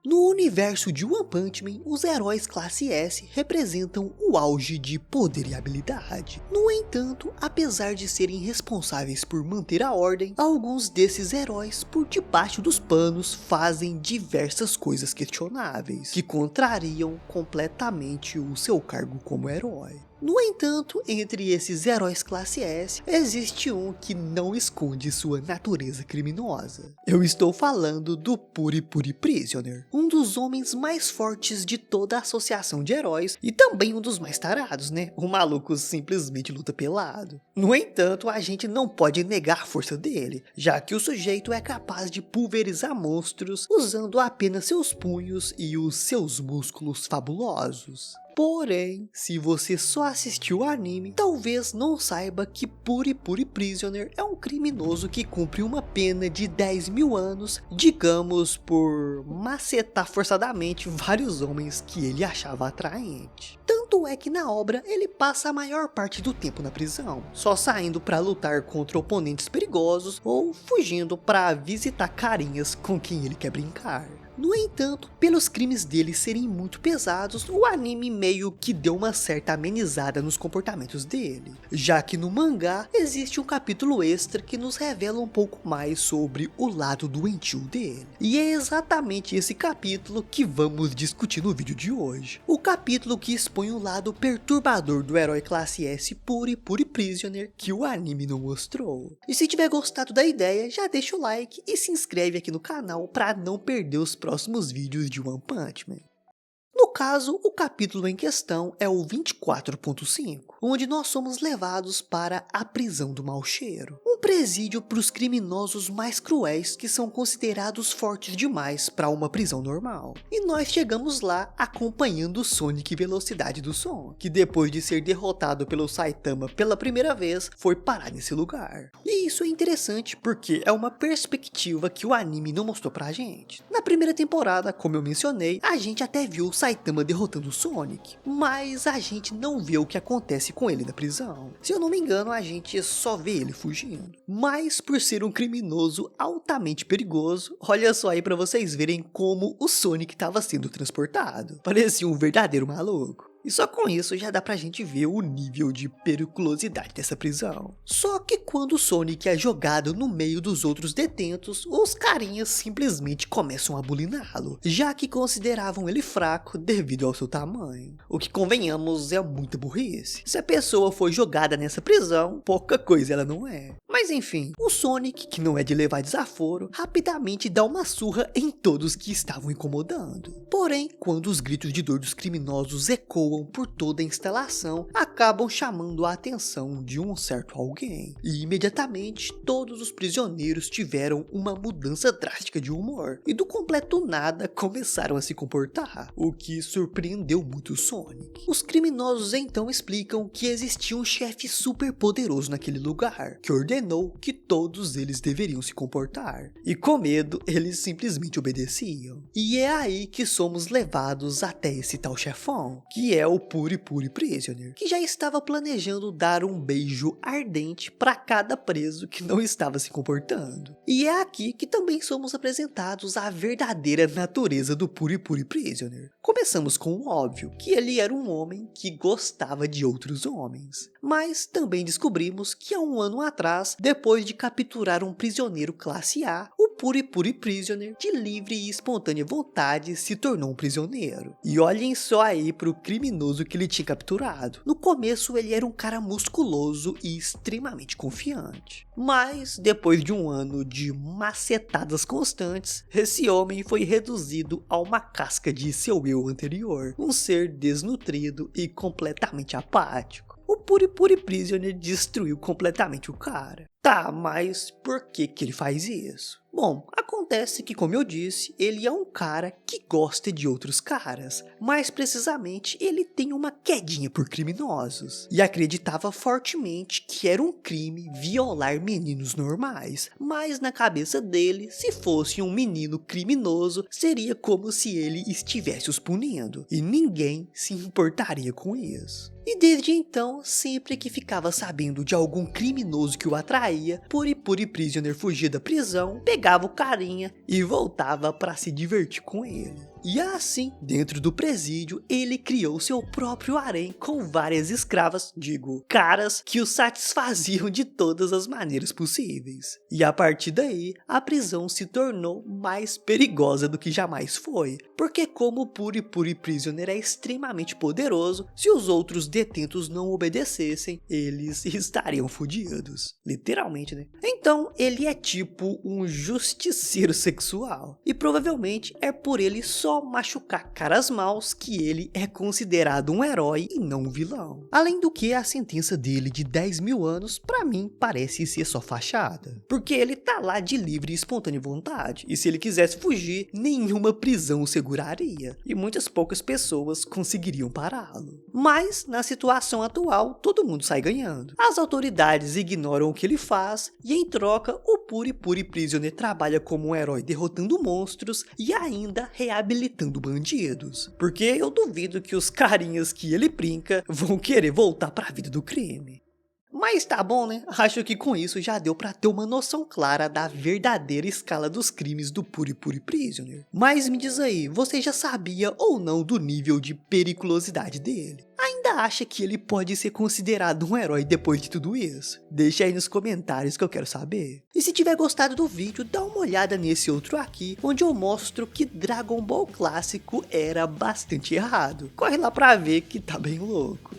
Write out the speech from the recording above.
No universo de One Punch Man, os heróis classe S representam o auge de poder e habilidade. No entanto, apesar de serem responsáveis por manter a ordem, alguns desses heróis por debaixo dos panos fazem diversas coisas questionáveis, que contrariam completamente o seu cargo como herói. No entanto, entre esses heróis classe S, existe um que não esconde sua natureza criminosa. Eu estou falando do Puri Puri Prisoner, um dos homens mais fortes de toda a associação de heróis e também um dos mais tarados, né? O maluco simplesmente luta pelado. No entanto, a gente não pode negar a força dele, já que o sujeito é capaz de pulverizar monstros usando apenas seus punhos e os seus músculos fabulosos. Porém, se você só assistiu o anime, talvez não saiba que Puri Puri Prisoner é um criminoso que cumpre uma pena de 10.000 anos, digamos, por macetar forçadamente vários homens que ele achava atraente. Tanto é que na obra ele passa a maior parte do tempo na prisão, só saindo para lutar contra oponentes perigosos ou fugindo para visitar carinhas com quem ele quer brincar. No entanto, pelos crimes dele serem muito pesados, o anime meio que deu uma certa amenizada nos comportamentos dele, já que no mangá existe um capítulo extra que nos revela um pouco mais sobre o lado doentio dele. E é exatamente esse capítulo que vamos discutir no vídeo de hoje. O capítulo que expõe o lado perturbador do herói classe S Puri Puri Prisoner que o anime não mostrou. E se tiver gostado da ideia, já deixa o like e se inscreve aqui no canal para não perder os próximos vídeos de One Punch Man. No caso, o capítulo em questão é o 24.5, onde nós somos levados para a prisão do mau cheiro, um presídio para os criminosos mais cruéis que são considerados fortes demais para uma prisão normal. E nós chegamos lá acompanhando o Sonic Velocidade do Som, que depois de ser derrotado pelo Saitama pela primeira vez, foi parar nesse lugar. E isso é interessante porque é uma perspectiva que o anime não mostrou pra gente. Na primeira temporada, como eu mencionei, a gente até viu o Saitama derrotando o Sonic, mas a gente não vê o que acontece com ele na prisão. Se eu não me engano, a gente só vê ele fugindo. Mas por ser um criminoso altamente perigoso, olha só aí pra vocês verem como o Sonic estava sendo transportado. Parecia um verdadeiro maluco. E só com isso já dá pra gente ver o nível de periculosidade dessa prisão. Só que quando o Sonic é jogado no meio dos outros detentos, os carinhas simplesmente começam a buliná-lo, já que consideravam ele fraco devido ao seu tamanho. O que, convenhamos, é muita burrice. Se a pessoa foi jogada nessa prisão, pouca coisa ela não é. Mas enfim, o Sonic, que não é de levar desaforo, rapidamente dá uma surra em todos que estavam incomodando. Porém, quando os gritos de dor dos criminosos ecoam por toda a instalação, acabam chamando a atenção de um certo alguém. E imediatamente, todos os prisioneiros tiveram uma mudança drástica de humor, e do completo nada começaram a se comportar, o que surpreendeu muito o Sonic. Os criminosos então explicam que existia um chefe super poderoso naquele lugar, que ordenou que todos eles deveriam se comportar. E com medo, eles simplesmente obedeciam. E é aí que somos levados até esse tal chefão, que é o Puri Puri Prisoner, que já estava planejando dar um beijo ardente para cada preso que não estava se comportando. E é aqui que também somos apresentados à verdadeira natureza do Puri Puri Prisoner. Começamos com o óbvio, que ele era um homem que gostava de outros homens. Mas também descobrimos que há um ano atrás, depois de capturar um prisioneiro classe A, o Puri Puri Prisoner, de livre e espontânea vontade, se tornou um prisioneiro. E olhem só aí pro criminoso que ele tinha capturado. No começo ele era um cara musculoso e extremamente confiante. Mas depois de um ano de macetadas constantes, esse homem foi reduzido a uma casca de seu eu anterior. Um ser desnutrido e completamente apático. O Puri Puri Prisoner destruiu completamente o cara. Tá, mas por que ele faz isso? Bom, acontece que, como eu disse, ele é um cara que gosta de outros caras. Mais precisamente, ele tem uma quedinha por criminosos. E acreditava fortemente que era um crime violar meninos normais. Mas na cabeça dele, se fosse um menino criminoso, seria como se ele estivesse os punindo. E ninguém se importaria com isso. E desde então, sempre que ficava sabendo de algum criminoso que o atraía, Puri Puri Prisoner fugia da prisão, pegava o carinha e voltava para se divertir com ele. E assim, dentro do presídio, ele criou seu próprio harém com várias escravas, caras, que o satisfaziam de todas as maneiras possíveis. E a partir daí, a prisão se tornou mais perigosa do que jamais foi, porque como o Puri Puri Prisoner é extremamente poderoso, se os outros detentos não obedecessem, eles estariam fodidos. Literalmente, né? Então, ele é tipo um justiceiro sexual. E provavelmente é por ele só machucar caras maus que ele é considerado um herói e não um vilão. Além do que, a sentença dele de 10 mil anos, pra mim, parece ser só fachada. Porque ele tá lá de livre e espontânea vontade. E se ele quisesse fugir, nenhuma prisão o seguraria. E muitas poucas pessoas conseguiriam pará-lo. Mas, na situação atual, todo mundo sai ganhando. As autoridades ignoram o que ele faz e, em troca, o Puri Puri Prisoner trabalha como um herói derrotando monstros e ainda reabilitando bandidos. Porque eu duvido que os carinhas que ele brinca vão querer voltar pra vida do crime. Mas tá bom, né? Acho que com isso já deu pra ter uma noção clara da verdadeira escala dos crimes do Puri Puri Prisoner. Mas me diz aí, você já sabia ou não do nível de periculosidade dele? Ainda acha que ele pode ser considerado um herói depois de tudo isso? Deixa aí nos comentários que eu quero saber. E se tiver gostado do vídeo, dá uma olhada nesse outro aqui, onde eu mostro que Dragon Ball clássico era bastante errado. Corre lá pra ver que tá bem louco.